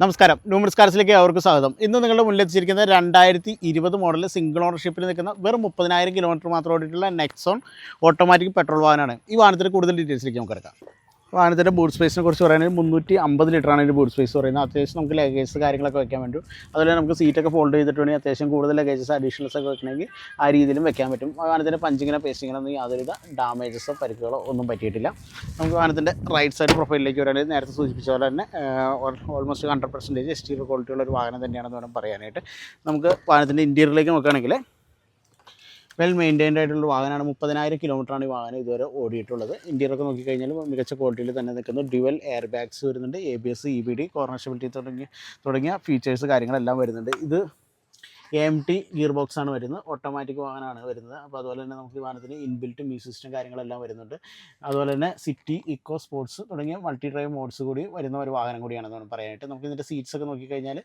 നമസ്കാരം, ന്യൂമറിസ് കാർസിലേക്ക് അവർക്ക് സ്വാഗതം. ഇന്ന് നിങ്ങളുടെ മുന്നിലെത്തിച്ചിരിക്കുന്നത് 2020 മോഡൽ സിംഗിൾ ഓണർഷിപ്പിൽ നിൽക്കുന്ന വെറും 30,000 കിലോമീറ്റർ മാത്രം ഓടിയിട്ടുള്ള നെക്സോൺ ഓട്ടോമാറ്റിക് പെട്രോൾ വാഹനമാണ്. ഈ വാഹനത്തിൻ്റെ കൂടുതൽ ഡീറ്റെയിൽസിലേക്ക് നമുക്ക് എടുക്കാം. വാഹനത്തിൻ്റെ ബൂട്ട് സ്പേസിനെ കുറിച്ച് പറയുകയാണെങ്കിൽ 350 ലിറ്ററാണ് ഇതിൻ്റെ ബൂട്ട് സ്പേസ് പറയുന്നത്. അത്യാവശ്യം നമുക്ക് ലഗേജസ് കാര്യങ്ങളൊക്കെ വെക്കാൻ പറ്റും. അതുപോലെ നമുക്ക് സീറ്റൊക്കെ ഫോൾഡ് ചെയ്തിട്ട് വേണമെങ്കിൽ അത്യാവശ്യം കൂടുതൽ ലഗേജസ് അഡീഷണൽസ് ഒക്കെ വെക്കണമെങ്കിൽ ആ രീതിയിലും വെക്കാൻ പറ്റും. വാഹനത്തിൻ്റെ പഞ്ചിങ്ങിനോ പേസ്റ്റിങ്ങിനൊന്നും യാതൊരുവിധ ഡാമേജസോ പരിക്കുകളോ ഒന്നും പറ്റിയിട്ടില്ല. നമുക്ക് വാഹനത്തിൻ്റെ റൈറ്റ് സൈഡ് പ്രൊഫൈലിലേക്ക് വരാണെങ്കിൽ നേരത്തെ സൂചിപ്പിച്ച പോലെ തന്നെ ഓൾമോസ്റ്റ് 100% എക്സ്റ്റീരിയർ ക്വാളിറ്റിയുള്ള ഒരു വാഹനം തന്നെയാണെന്ന് വേണം പറയാനായിട്ട്. നമുക്ക് വാഹനത്തിൻ്റെ ഇൻറ്റീരിയറിലേക്ക് നോക്കുകയാണെങ്കിൽ വെൽ മെയിൻറ്റൈൻഡ് ആയിട്ടുള്ള വാഹനമാണ്. 30,000 കിലോമീറ്ററാണ് ഈ വാഹനം ഇതുവരെ ഓടിയിട്ടുള്ളത്. ഇന്ത്യയിലൊക്കെ നോക്കിക്കഴിഞ്ഞാൽ മികച്ച ക്വാളിറ്റിയിൽ തന്നെ നിൽക്കുന്നു. ഡ്യുവൽ എയർ ബാഗ്സ് വരുന്നുണ്ട്, ABS, EBD, കോർണർ സ്റ്റെബിലിറ്റി തുടങ്ങിയ ഫീച്ചേഴ്സ് കാര്യങ്ങളെല്ലാം വരുന്നുണ്ട്. ഇത് AMT ഗിയർ ബോക്സാണ് വരുന്നത്, ഓട്ടോമാറ്റിക് വാഹനമാണ് വരുന്നത്. അപ്പോൾ അതുപോലെ തന്നെ നമുക്ക് ഈ വാഹനത്തിന് ഇൻബിൽറ്റ് മ്യൂസിക് സിസ്റ്റം കാര്യങ്ങളെല്ലാം വരുന്നുണ്ട്. അതുപോലെ തന്നെ സിറ്റി, ഇക്കോ, സ്പോർട്സ് തുടങ്ങിയ മൾട്ടി ഡ്രൈവ് മോഡ്സ് കൂടി വരുന്ന ഒരു വാഹനം കൂടിയാണെന്ന് വേണം പറയാനായിട്ട്. നമുക്ക് ഇതിൻ്റെ സീറ്റ്സൊക്കെ നോക്കിക്കഴിഞ്ഞാൽ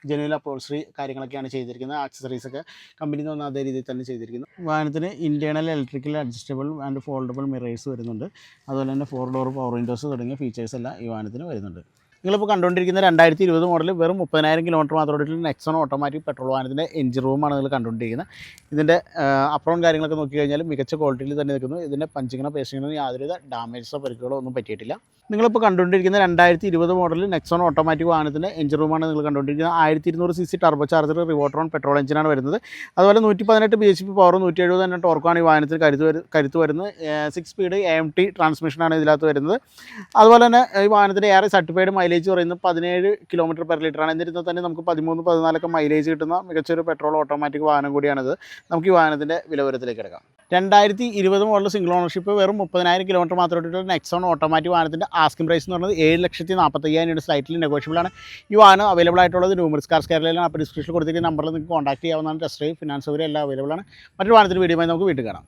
ജെനുവൽ അപ്പോൾസറി കാര്യങ്ങളൊക്കെയാണ് ചെയ്തിരിക്കുന്നത്. ആക്സസറീസൊക്കെ കമ്പനിയിൽ നിന്ന് വന്ന അതേ രീതിയിൽ തന്നെ ചെയ്തിരിക്കുന്നു. വാഹനത്തിന് internal electrical adjustable and foldable mirrors വരുന്നുണ്ട്. അതുപോലെ തന്നെ 4 ഡോർ പവർ വിൻഡോസ് തുടങ്ങിയ ഫീച്ചേഴ്സ് എല്ലാം ഈ വാഹനത്തിന് വരുന്നുണ്ട്. നിങ്ങളിപ്പോൾ കണ്ടുകൊണ്ടിരിക്കുന്ന 2020 മോഡൽ വെറും 30,000 കിലോമീറ്റർ മാത്രമായിട്ടുള്ള നെക്സോൺ ഓട്ടോമാറ്റിക് പെട്രോൾ വാഹനത്തിൻ്റെ എഞ്ചിൻ റൂമാണ് നിങ്ങൾ കണ്ടുകൊണ്ടിരിക്കുന്നത്. ഇതിൻ്റെ അപ്രോൺ കാര്യങ്ങളൊക്കെ നോക്കിക്കഴിഞ്ഞാൽ മികച്ച ക്വാളിറ്റിയിൽ തന്നെ നിൽക്കുന്നു. ഇതിൻ്റെ പഞ്ചിങ്ങിനോ പേസ്റ്റിങ്ങിനോ യാതൊരുവിധ ഡാമേജസോ പരിക്കുകളോ ഒന്നും പറ്റിയിട്ടില്ല. നിങ്ങളിപ്പോൾ കണ്ടുകൊണ്ടിരിക്കുന്ന 2020 മോഡൽ നെക്സോൺ ഓട്ടോമാറ്റിക് വാഹനത്തിൻ്റെ എഞ്ചിൻ റൂമാണ് നിങ്ങൾ കണ്ടുകൊണ്ടിരിക്കുന്നത്. 1200cc ടർബോ ചാർജർ റിവോട്രോൺ പെട്രോൾ എഞ്ചിനാണ് വരുന്നത്. അതുപോലെ 118 bhp പവറും 170 തന്നെ ടോർക്കാണ് ഈ വാഹനത്തിന് കരുത്ത് വരുന്നത്. 6 സ്പീഡ് AMT ട്രാൻസ്മിഷനാണ് ഇതിനകത്ത് വരുന്നത്. അതുപോലെ തന്നെ ഈ വാഹനത്തിൻ്റെ ഏറെ സർട്ടിഫൈഡ് മൈലേജ് പറയുന്നത് 17 km/ലിറ്ററാണ്. എന്നിരുന്നാൽ തന്നെ നമുക്ക് 13-14 മൈലേജ് കിട്ടുന്ന മികച്ചൊരു പെട്രോൾ ഓട്ടോമാറ്റിക് വാഹനം കൂടിയാണിത്. നമുക്ക് ഈ വാഹനത്തിൻ്റെ വിലവരത്തിലേക്ക് എടുക്കാം. 2020 മോഡൽ സിംഗിൾ ഓണർഷിപ്പ് വെറും 30,000 കിലോമീറ്റർ മാത്രമായിട്ടുള്ള നെക്സോൺ ഓട്ടോമാറ്റിക് വാഹനത്തിൻ്റെ ആസ്കിംഗ് പ്രൈസ് എന്ന് പറയുന്നത് 7,45,000 സ്ലൈറ്റ്ലി നെഗോഷ്യബിൾ ആണ്. ഈ വാഹനം അവൈലബിൾ ആയിട്ടുള്ളത് ന്യൂമറിസ് കാർസ് കേരളയിലാണ്. അപ്പോൾ ഡിസ്ക്രിപ്ഷനിൽ കൊടുത്തിരിക്കുന്ന നമ്പറിൽ നിങ്ങൾക്ക് കോൺടാക്ട് ചെയ്യാവുന്നതാണ്. ടെസ്റ്റ് ഡ്രൈവ്, ഫിനാൻസ് സൗകര്യം എല്ലാം അവൈലബിൾ ആണ്. മറ്റൊരു വാഹനത്തിൻ്റെ വീഡിയോയുമായി നമുക്ക് വീട്ടിൽ കാണാം.